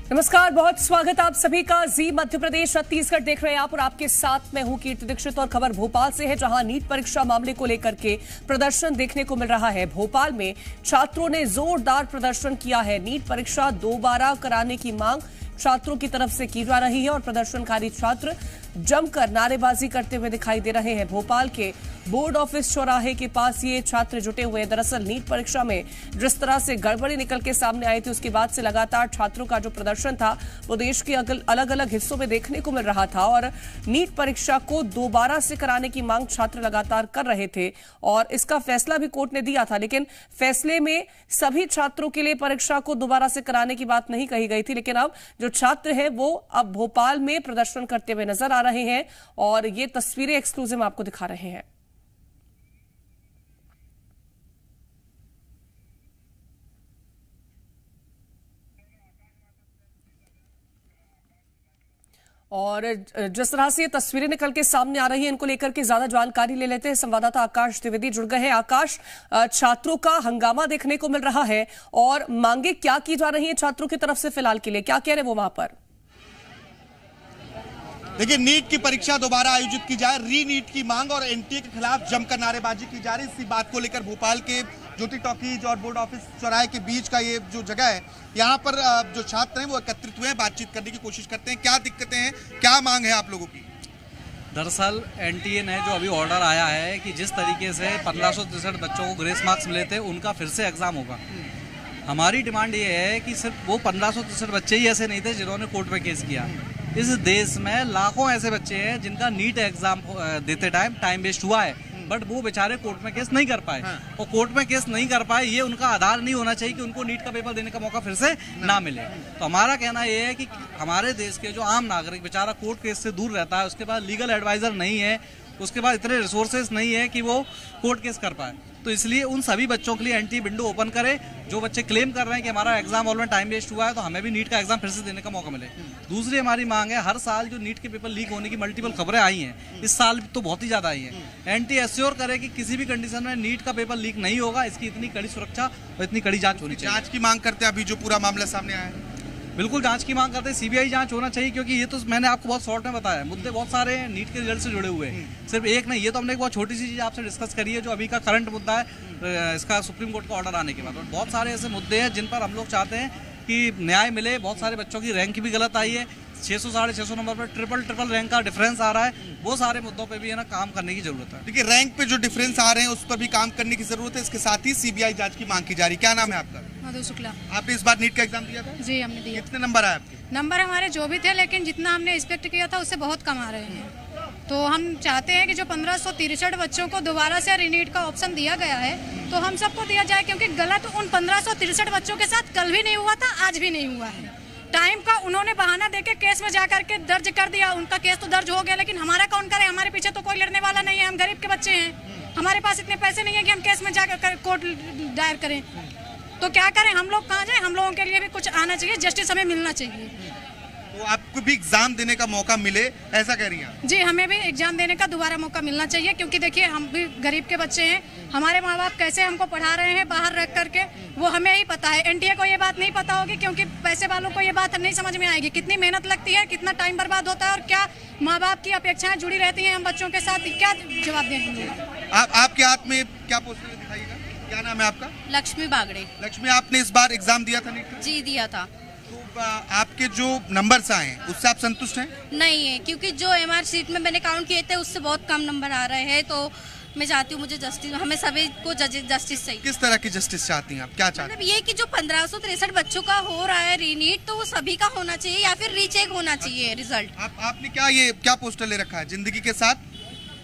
नमस्कार, बहुत स्वागत आप सभी का। जी मध्य प्रदेश छत्तीसगढ़ देख रहे हैं आप और आपके साथ मैं हूं कीर्ति दीक्षित। और खबर भोपाल से है, जहां नीट परीक्षा मामले को लेकर के प्रदर्शन देखने को मिल रहा है। भोपाल में छात्रों ने जोरदार प्रदर्शन किया है। नीट परीक्षा दोबारा कराने की मांग छात्रों की तरफ से की जा रही है और प्रदर्शनकारी छात्र जमकर नारेबाजी करते हुए दिखाई दे रहे हैं। भोपाल के बोर्ड ऑफिस चौराहे के पास ये छात्र जुटे हुए हैं। दरअसल नीट परीक्षा में जिस तरह से गड़बड़ी निकल के सामने आई थी, उसके बाद से लगातार छात्रों का जो प्रदर्शन था वो देश के अलग अलग हिस्सों में देखने को मिल रहा था और नीट परीक्षा को दोबारा से कराने की मांग छात्र लगातार कर रहे थे और इसका फैसला भी कोर्ट ने दिया था। लेकिन फैसले में सभी छात्रों के लिए परीक्षा को दोबारा से कराने की बात नहीं कही गई थी। लेकिन अब जो छात्र है वो अब भोपाल में प्रदर्शन करते हुए नजर आ रहे हैं और ये तस्वीरें एक्सक्लूसिव आपको दिखा रहे हैं। और जिस तरह से ये तस्वीरें निकल के सामने आ रही है, इनको लेकर के ज्यादा जानकारी ले लेते हैं। संवाददाता आकाश द्विवेदी जुड़ गए हैं। आकाश, छात्रों का हंगामा देखने को मिल रहा है और मांगे क्या की जा रही है छात्रों की तरफ से फिलहाल के लिए, क्या कह रहे हैं वो वहां पर? देखिए, नीट की परीक्षा दोबारा आयोजित की जाए, री नीट की मांग और एनटीए के खिलाफ जमकर नारेबाजी की जा रही है। इसी बात को लेकर भोपाल के ज्योति टॉकीज और बोर्ड ऑफिस चौराहे के बीच का ये जो जगह है, यहाँ पर जो छात्र हैं वो एकत्रित हुए हैं, बातचीत करने की कोशिश करते हैं। क्या दिक्कतें हैं, क्या मांग है आप लोगों की? दरअसल एनटीए ने जो अभी ऑर्डर आया है कि जिस तरीके से 1563 बच्चों को ग्रेस मार्क्स मिले थे, उनका फिर से एग्जाम होगा। हमारी डिमांड ये है कि सिर्फ वो 1563 बच्चे ही ऐसे नहीं थे जिन्होंने कोर्ट में केस किया। इस देश में लाखों ऐसे बच्चे हैं जिनका नीट एग्जाम देते टाइम वेस्ट हुआ है, बट वो बेचारे कोर्ट में केस नहीं कर पाए। और कोर्ट में केस नहीं कर पाए, ये उनका आधार नहीं होना चाहिए कि उनको नीट का पेपर देने का मौका फिर से ना मिले। तो हमारा कहना ये है कि हमारे देश के जो आम नागरिक बेचारा कोर्ट केस से दूर रहता है, उसके पास लीगल एडवाइजर नहीं है, उसके पास इतने रिसोर्सेज नहीं है कि वो कोर्ट केस कर पाए। तो इसलिए उन सभी बच्चों के लिए एंटी विंडो ओपन करे। जो बच्चे क्लेम कर रहे हैं कि हमारा एग्जाम हॉल में टाइम वेस्ट हुआ है, तो हमें भी नीट का एग्जाम फिर से देने का मौका मिले। दूसरी हमारी मांग है, हर साल जो नीट के पेपर लीक होने की मल्टीपल खबरें आई हैं, इस साल तो बहुत ही ज्यादा आई हैं। एंटी एश्योर करे कि किसी भी कंडीशन में नीट का पेपर लीक नहीं होगा। इसकी इतनी कड़ी सुरक्षा और इतनी कड़ी जांच होनी चाहिए। जांच की मांग करते हैं अभी जो पूरा मामला सामने आया है। बिल्कुल जांच की मांग करते हैं, सीबीआई जांच होना चाहिए, क्योंकि ये तो मैंने आपको बहुत शॉर्ट में बताया, मुद्दे बहुत सारे हैं नीट के रिजल्ट से जुड़े हुए हैं, सिर्फ एक नहीं। ये तो हमने एक बहुत छोटी सी चीज़ आपसे डिस्कस करी है, जो अभी का करंट मुद्दा है, इसका सुप्रीम कोर्ट का ऑर्डर आने के बाद। और बहुत सारे ऐसे मुद्दे हैं जिन पर हम लोग चाहते हैं कि न्याय मिले। बहुत सारे बच्चों की रैंक भी गलत आई है, 600 साढ़े 600 नंबर पर ट्रिपल रैंक का डिफरेंस आ रहा है। वो सारे मुद्दों पे भी है ना काम करने की जरूरत है। देखिए, रैंक पे जो डिफरेंस आ रहे हैं उस पर भी काम करने की जरूरत है। इसके साथ ही सीबीआई जांच की मांग की जा रही है। क्या नाम है आपका? मधु शुक्ला। आपने इस बार नीट का एग्जाम दिया था? जी, हमने दिया। कितने नंबर आए आपके? नंबर हमारे जो भी थे, लेकिन जितना हमने एक्सपेक्ट किया था उससे बहुत कम आ रहे हैं। तो हम चाहते हैं कि जो 1563 बच्चों को दोबारा से रीनीट का ऑप्शन दिया गया है, तो हम सबको दिया जाए, क्योंकि गलत उन 1563 बच्चों के साथ कल भी नहीं हुआ था, आज भी नहीं हुआ है। टाइम का उन्होंने बहाना देके केस में जाकर के दर्ज कर दिया। उनका केस तो दर्ज हो गया, लेकिन हमारा कौन करे? हमारे पीछे तो कोई लड़ने वाला नहीं है, हम गरीब के बच्चे हैं, हमारे पास इतने पैसे नहीं है कि हम केस में जाकर कोर्ट दायर करें। तो क्या करें, हम लोग कहाँ जाए? हम लोगों के लिए भी कुछ आना चाहिए, जस्टिस हमें मिलना चाहिए। तो आपको भी एग्जाम देने का मौका मिले, ऐसा कह रही हैं? जी, हमें भी एग्जाम देने का दोबारा मौका मिलना चाहिए, क्योंकि देखिए हम भी गरीब के बच्चे हैं। हमारे माँ बाप कैसे हमको पढ़ा रहे हैं बाहर रख करके, वो हमें ही पता है। एनटीए को ये बात नहीं पता होगी, क्योंकि पैसे वालों को ये बात नहीं समझ में आएगी। कितनी मेहनत लगती है, कितना टाइम बर्बाद होता है और क्या माँ बाप की अपेक्षाएं जुड़ी रहती हैं हम बच्चों के साथ। क्या जवाब दें हम लोग? आपके हाथ में क्या पोस्टर दिखाइएगा? क्या नाम है आपका? लक्ष्मी बागड़े। लक्ष्मी, आपने इस बार एग्जाम दिया था नीट का? जी, दिया था। तो आपके जो नंबर्स आए हैं उससे आप संतुष्ट हैं? नहीं है, क्योंकि जो एमआर शीट में मैंने काउंट किए थे उससे बहुत कम नंबर आ रहे हैं। तो मैं चाहती हूँ, मुझे जस्टिस, हमें सभी को जस्टिस चाहिए। किस तरह की जस्टिस चाहती हैं आप? क्या चाहती हैं? मतलब ये कि जो 1563 बच्चों का हो रहा है रीनीट, तो वो सभी का होना चाहिए या फिर रीचेक होना चाहिए रिजल्ट। आपने क्या पोस्टर ले रखा है? जिंदगी के साथ,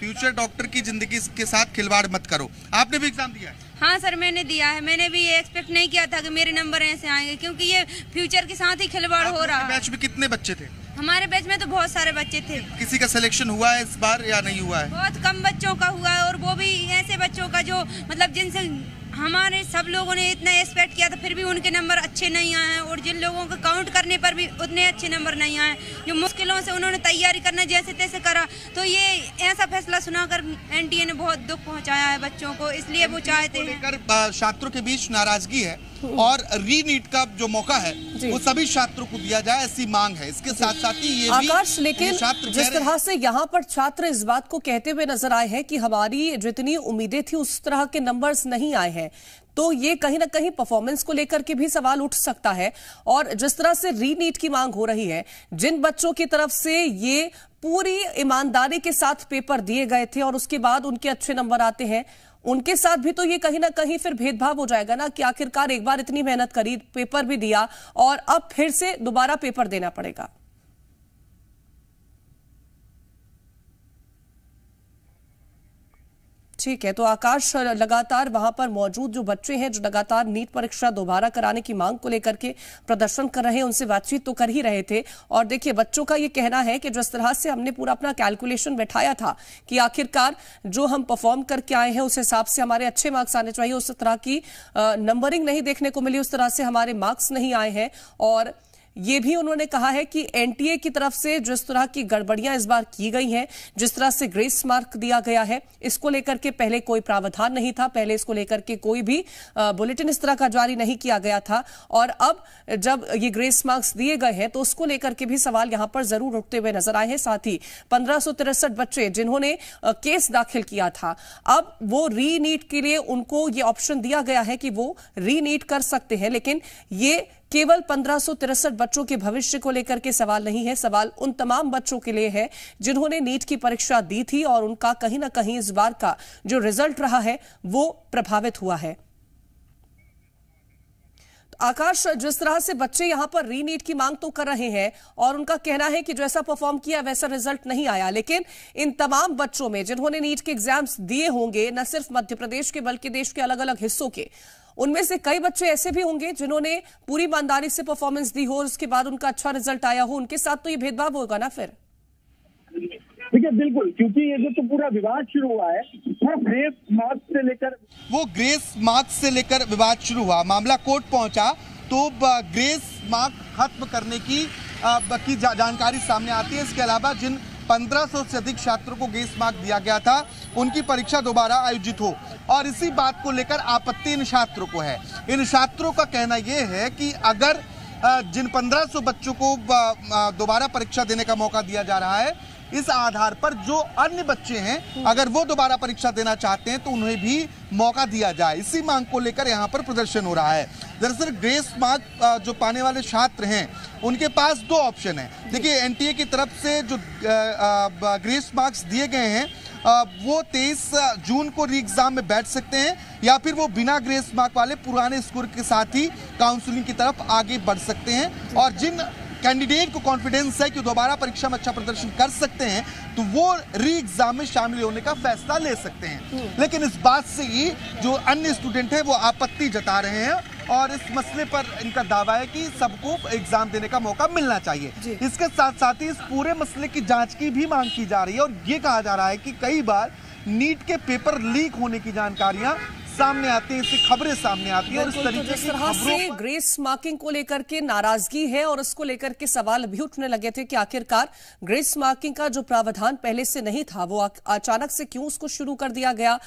फ्यूचर डॉक्टर की जिंदगी के साथ खिलवाड़ मत करो। आपने भी एग्जाम दिया है? हाँ सर, मैंने दिया है। मैंने भी ये एक्सपेक्ट नहीं किया था कि मेरे नंबर ऐसे आएंगे, क्योंकि ये फ्यूचर के साथ ही खिलवाड़ हो रहा है। बैच में कितने बच्चे थे? हमारे बैच में तो बहुत सारे बच्चे थे। किसी का सिलेक्शन हुआ है इस बार या नहीं हुआ है? बहुत कम बच्चों का हुआ है, और वो भी ऐसे बच्चों का जो मतलब जिनसे हमारे सब लोगों ने इतना एक्सपेक्ट किया था, फिर भी उनके नंबर अच्छे नहीं आए हैं। और जिन लोगों को काउंट करने पर भी उतने अच्छे नंबर नहीं आए, जो मुश्किलों से उन्होंने तैयारी करना जैसे तैसे करा, तो ये ऐसा फैसला सुनाकर एनटीए ने बहुत दुख पहुंचाया है बच्चों को। इसलिए वो चाहते हैं। छात्रों के बीच नाराजगी है और री नीट का जो मौका है वो सभी छात्रों को दिया जाए, ऐसी मांग है। इसके साथ साथ ही ये आकाश, लेकिन जिस तरह से यहाँ पर छात्र इस बात को कहते हुए नजर आए हैं कि हमारी जितनी उम्मीदें थी उस तरह के नंबर्स नहीं आए हैं, तो ये कहीं ना कहीं परफॉर्मेंस को लेकर के भी सवाल उठ सकता है। और जिस तरह से री नीट की मांग हो रही है, जिन बच्चों की तरफ से ये पूरी ईमानदारी के साथ पेपर दिए गए थे और उसके बाद उनके अच्छे नंबर आते हैं, उनके साथ भी तो ये कहीं ना कहीं फिर भेदभाव हो जाएगा ना कि आखिरकार एक बार इतनी मेहनत करी, पेपर भी दिया और अब फिर से दोबारा पेपर देना पड़ेगा। ठीक है, तो आकाश लगातार वहां पर मौजूद जो बच्चे हैं जो लगातार नीट परीक्षा दोबारा कराने की मांग को लेकर के प्रदर्शन कर रहे हैं, उनसे बातचीत तो कर ही रहे थे। और देखिए, बच्चों का ये कहना है कि जिस तरह से हमने पूरा अपना कैलकुलेशन बैठाया था कि आखिरकार जो हम परफॉर्म करके आए हैं उस हिसाब से हमारे अच्छे मार्क्स आने चाहिए, उस तरह की नंबरिंग नहीं देखने को मिली, उस तरह से हमारे मार्क्स नहीं आए हैं। और ये भी उन्होंने कहा है कि एनटीए की तरफ से जिस तरह की गड़बड़ियां इस बार की गई हैं, जिस तरह से ग्रेस मार्क दिया गया है, इसको लेकर के पहले कोई प्रावधान नहीं था, पहले इसको लेकर के कोई भी बुलेटिन इस तरह का जारी नहीं किया गया था। और अब जब ये ग्रेस मार्क्स दिए गए हैं तो उसको लेकर के भी सवाल यहां पर जरूर उठते हुए नजर आए हैं। साथ ही 1563 बच्चे जिन्होंने केस दाखिल किया था, अब वो री नीट के लिए उनको ये ऑप्शन दिया गया है कि वो री नीट कर सकते हैं, लेकिन ये केवल 1563 बच्चों के भविष्य को लेकर के सवाल नहीं है, सवाल उन तमाम बच्चों के लिए है जिन्होंने नीट की परीक्षा दी थी और उनका कहीं ना कहीं इस बार का जो रिजल्ट रहा है वो प्रभावित हुआ है। आकाश, जिस तरह से बच्चे यहां पर री नीट की मांग तो कर रहे हैं और उनका कहना है कि जैसा परफॉर्म किया वैसा रिजल्ट नहीं आया, लेकिन इन तमाम बच्चों में जिन्होंने नीट के एग्जाम्स दिए होंगे, न सिर्फ मध्य प्रदेश के बल्कि देश के अलग अलग हिस्सों के, उनमें से कई बच्चे ऐसे भी होंगे जिन्होंने पूरी ईमानदारी से परफॉर्मेंस दी हो और उसके बाद उनका अच्छा रिजल्ट आया हो, उनके साथ तो ये भेदभाव होगा ना फिर। देखिए, बिल्कुल, क्योंकि ये जो तो पूरा विवाद शुरू हुआ है वो ग्रेस मार्क्स से लेकर विवाद शुरू हुआ, मामला कोर्ट पहुंचा तो ग्रेस मार्क खत्म करने की जानकारी सामने आती है। इसके अलावा जिन 1500 से अधिक छात्रों को ग्रेस मार्क दिया गया था उनकी परीक्षा दोबारा आयोजित हो, और इसी बात को लेकर आपत्ति इन छात्रों को है। इन छात्रों का कहना यह है कि अगर जिन 1500 बच्चों को दोबारा परीक्षा देने का मौका दिया जा रहा है, इस आधार पर जो अन्य बच्चे हैं अगर वो दोबारा परीक्षा देना चाहते हैं तो उन्हें भी मौका दिया जाए, इसी मांग को लेकर यहाँ पर प्रदर्शन हो रहा है। दरअसल ग्रेस मार्क जो पाने वाले छात्र हैं उनके पास दो ऑप्शन है। देखिए, एनटीए की तरफ से जो ग्रेस मार्क्स दिए गए हैं वो 23 जून को री एग्जाम में बैठ सकते हैं, या फिर वो बिना ग्रेस मार्क वाले पुराने स्कोर के साथ ही काउंसलिंग की तरफ आगे बढ़ सकते हैं। और जिन कैंडिडेट को कॉन्फिडेंस है कि दोबारा परीक्षा में अच्छा प्रदर्शन कर सकते हैं तो वो री एग्जाम में शामिल होने का फैसला ले सकते हैं। लेकिन इस बात से ही जो अन्य स्टूडेंट हैं वो आपत्ति जता रहे हैं और इस मसले पर इनका दावा है कि सबको एग्जाम देने का मौका मिलना चाहिए। इसके साथ साथ ही इस पूरे मसले की जांच की भी मांग की जा रही है और ये कहा जा रहा है कि कई बार नीट के पेपर लीक होने की जानकारियां सामने आती हैं, इससे खबरें सामने आती हैं और इस तरीके की खबरों से ग्रेस मार्किंग को लेकर के नाराजगी है और इसको लेकर के सवाल भी उठने लगे थे कि आखिरकार ग्रेस मार्किंग का जो प्रावधान पहले से नहीं था वो अचानक से क्यों उसको शुरू कर दिया गया।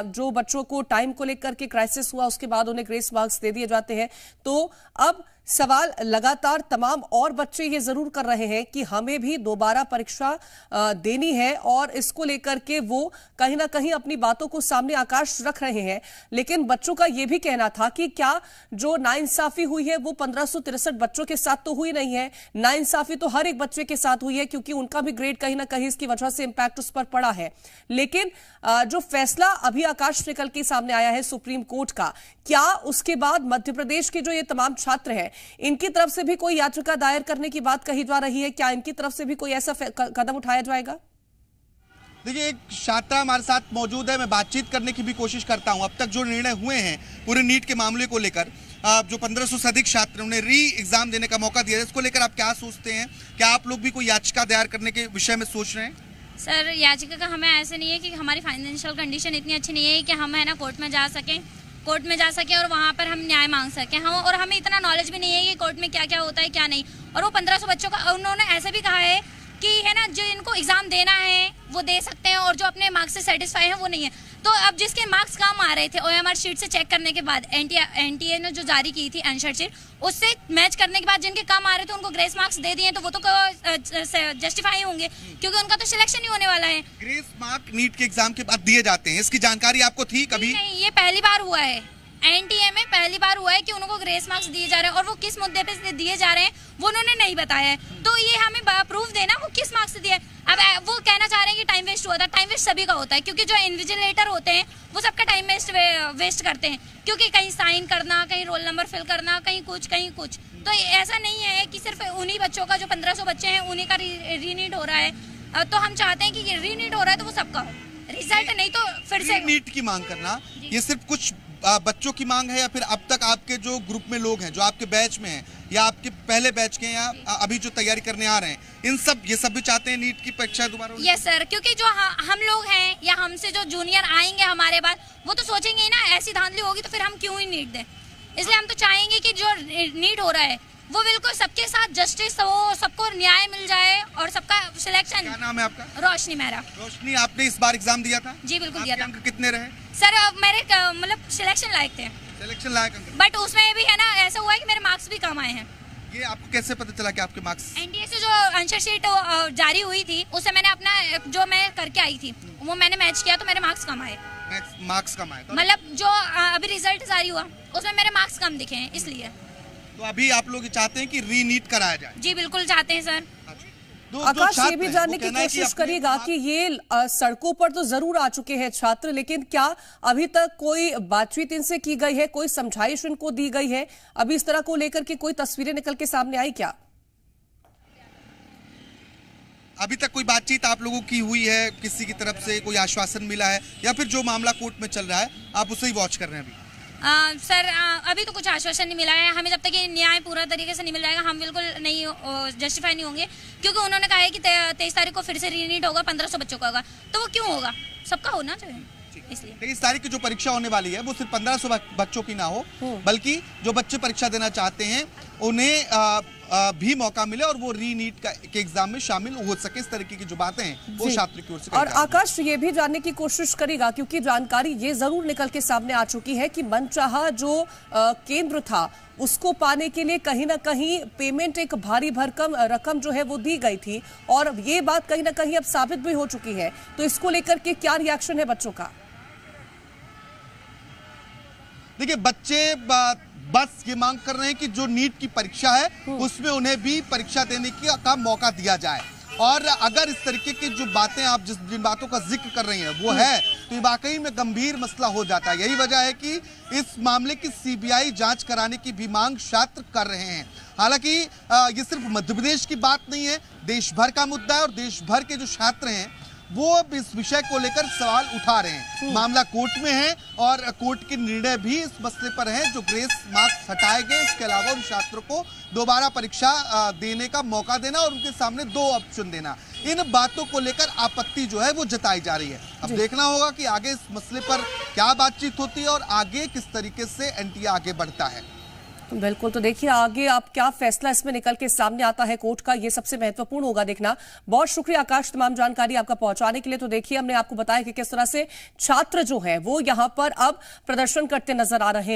जो बच्चों को टाइम को लेकर के क्राइसिस हुआ उसके बाद उन्हें ग्रेस मार्क्स दे दिए जाते हैं। तो अब सवाल लगातार तमाम और बच्चे ये जरूर कर रहे हैं कि हमें भी दोबारा परीक्षा देनी है और इसको लेकर के वो कहीं ना कहीं अपनी बातों को सामने आकाश रख रहे हैं। लेकिन बच्चों का ये भी कहना था कि क्या जो नाइंसाफी हुई है वो 1563 बच्चों के साथ तो हुई नहीं है, नाइंसाफी तो हर एक बच्चे के साथ हुई है क्योंकि उनका भी ग्रेड कहीं ना कहीं इसकी वजह से इंपैक्ट उस पर पड़ा है। लेकिन जो फैसला अभी आकाश निकल के सामने आया है सुप्रीम कोर्ट का, क्या उसके बाद मध्य प्रदेश के जो ये तमाम छात्र हैं इनकी तरफ से भी कोई याचिका दायर करने की बात कही जा रही है? क्या इनकी तरफ से भी कोई ऐसा कदम उठाया जाएगा? देखिए, एक छात्रा हमारे साथ मौजूद है, मैं बातचीत करने की भी कोशिश करता हूं। अब तक जो निर्णय हुए हैं पूरे नीट के मामले को लेकर, जो 1500 से अधिक छात्र उन्हें री एग्जाम देने का मौका दिया है, इसको लेकर आप क्या सोचते हैं? क्या आप लोग भी कोई याचिका दायर करने के विषय में सोच रहे हैं? सर, याचिका का हमें ऐसे नहीं है कि हमारी फाइनेंशियल कंडीशन इतनी अच्छी नहीं है कि हम है ना कोर्ट में जा सकें और वहाँ पर हम न्याय मांग सकें। हम और हमें इतना नॉलेज भी नहीं है कि कोर्ट में क्या क्या होता है क्या नहीं। और वो 1500 बच्चों का उन्होंने ऐसे भी कहा है कि है ना जो इनको एग्जाम देना है वो दे सकते हैं और जो अपने मार्क्स से सेटिस्फाई है वो नहीं है। तो अब जिसके मार्क्स कम आ रहे थे OMR शीट से चेक करने के बाद एनटीए ने जो जारी की थी आंसर शीट, उससे मैच करने के बाद जिनके कम आ रहे थे उनको ग्रेस मार्क्स दे दिए, तो वो तो जस्टिफाई होंगे क्योंकि उनका तो सिलेक्शन ही होने वाला है। ग्रेस मार्क नीट के एग्जाम के बाद दिए जाते हैं, इसकी जानकारी आपको थी कभी? नहीं, ये पहली बार हुआ है। एनटीए में पहली बार हुआ है कि उनको ग्रेस मार्क्स दिए जा रहे हैं, और वो किस मुद्दे पे दिए जा रहे हैं वो उन्होंने नहीं बताया है। तो ये हमें प्रूफ देना वो किस मार्क्स से दिए। अब वो कहना चाह रहे हैं कि टाइम वेस्ट हुआ था। टाइम वेस्ट सभी का होता है, क्योंकि जो इन्विजिलेटर होते हैं वो सबका टाइम वेस्ट करते हैं, क्योंकि कहीं साइन करना, कहीं रोल नंबर फिल करना, कहीं कुछ। तो ऐसा नहीं है कि सिर्फ उन्हीं बच्चों का, जो 1500 बच्चे हैं उन्हीं का रीनीट हो रहा है। तो हम चाहते हैं कि रीनीट हो रहा है तो वो सबका हो, रिजल्ट नहीं तो फिर से। नीट की मांग करना ये सिर्फ कुछ बच्चों की मांग है, या फिर अब तक आपके जो ग्रुप में लोग हैं, जो आपके बैच में हैं, या आपके पहले बैच के, या अभी जो तैयारी करने आ रहे हैं, ये सब भी चाहते हैं नीट की परीक्षा दोबारा? यस सर, क्योंकि जो हम लोग हैं या हमसे जो जूनियर आएंगे हमारे बाद, वो तो सोचेंगे ही ना ऐसी धांधली होगी तो फिर हम क्यों ही नीट दें। इसलिए हम तो चाहेंगे कि जो नीट हो रहा है वो बिल्कुल सबके साथ जस्टिस हो, सबको न्याय मिल जाए और सबका सिलेक्शन। क्या नाम है आपका? रोशनी मेरा। रोशनी, आपने इस बार एग्जाम दिया था? जी बिल्कुल दिया था। अंक कितने रहे? सर मेरे मतलब सिलेक्शन लायक थे। सिलेक्शन लायक अंक? बट उसमें भी है ना, ऐसा हुआ है कि मेरे मार्क्स भी कम आए हैं। ये आपको कैसे पता चला कि आपके मार्क्स? एनटीए से जो आंसर शीट जारी हुई थी उससे मैंने अपना जो मैं करके आई थी वो मैंने मैच किया, तो मेरे मार्क्स कम आए। मार्क्स कम आए मतलब जो अभी रिजल्ट जारी हुआ उसमें मेरे मार्क्स कम दिखे हैं, इसलिए। तो अभी आप लोग चाहते हैं कि रीनीट कराया जाए? जी बिल्कुल चाहते हैं सर। आकाश, ये भी जानने की कोशिश करेगा कि ये सड़कों पर तो जरूर आ चुके हैं छात्र, लेकिन क्या अभी तक कोई बातचीत इनसे की गई है, कोई समझाइश इनको दी गई है? अभी इस तरह को लेकर के कोई तस्वीरें निकल के सामने आई क्या? अभी तक कोई बातचीत आप लोगों की हुई है? किसी की तरफ से कोई आश्वासन मिला है, या फिर जो मामला कोर्ट में चल रहा है आप उसे ही वॉच कर रहे हैं अभी? सर अभी तो कुछ आश्वासन नहीं मिला है हमें। जब तक ये न्याय पूरा तरीके से नहीं मिल जाएगा हम बिल्कुल नहीं जस्टिफाई नहीं होंगे, क्योंकि उन्होंने कहा है कि 23 तारीख को फिर से रीनीट होगा, 1500 बच्चों का होगा, तो वो क्यों होगा? सबका होना चाहिए। इसलिए 23 तारीख की जो परीक्षा होने वाली है वो सिर्फ 1500 बच्चों की ना हो, बल्कि जो बच्चे परीक्षा देना चाहते हैं उन्हें भी मौका मिले और वो रीनीट के एग्जाम में शामिल हो सके। इस तरीके की जो बातें हैं वो छात्र की ओर से। और आकाश ये भी जानने की कोशिश करेगा, क्योंकि जानकारी ये जरूर निकल के सामने आ चुकी है कि मनचाहा जो केंद्र था उसको पाने के लिए कहीं ना कहीं पेमेंट, एक भारी भरकम रकम जो है वो दी गई थी, और ये बात कहीं ना कहीं अब साबित भी हो चुकी है। तो इसको लेकर के क्या रिएक्शन है बच्चों का? देखिए, बच्चे बस ये मांग कर रहे हैं कि जो नीट की परीक्षा है उसमें उन्हें भी परीक्षा देने का मौका दिया जाए, और अगर इस तरीके की जो बातें आप जिन बातों का जिक्र कर रही हैं वो है तो ये वाकई में गंभीर मसला हो जाता है। यही वजह है कि इस मामले की सीबीआई जांच कराने की भी मांग छात्र कर रहे हैं। हालांकि ये सिर्फ मध्य प्रदेश की बात नहीं है, देश भर का मुद्दा है, और देश भर के जो छात्र हैं वो अब इस विषय को लेकर सवाल उठा रहे हैं। मामला कोर्ट में है और कोर्ट के निर्णय भी इस मसले पर है। जो ग्रेस मार्क्स हटाए गए, इसके अलावा उन छात्रों को दोबारा परीक्षा देने का मौका देना और उनके सामने 2 ऑप्शन देना, इन बातों को लेकर आपत्ति जो है वो जताई जा रही है। अब देखना होगा कि आगे इस मसले पर क्या बातचीत होती है और आगे किस तरीके से एनटीए आगे बढ़ता है। बिल्कुल, तो देखिए आगे आप क्या फैसला इसमें निकल के सामने आता है कोर्ट का, ये सबसे महत्वपूर्ण होगा देखना। बहुत शुक्रिया आकाश तमाम जानकारी आपका पहुंचाने के लिए। तो देखिए हमने आपको बताया कि किस तरह से छात्र जो है वो यहां पर अब प्रदर्शन करते नजर आ रहे हैं।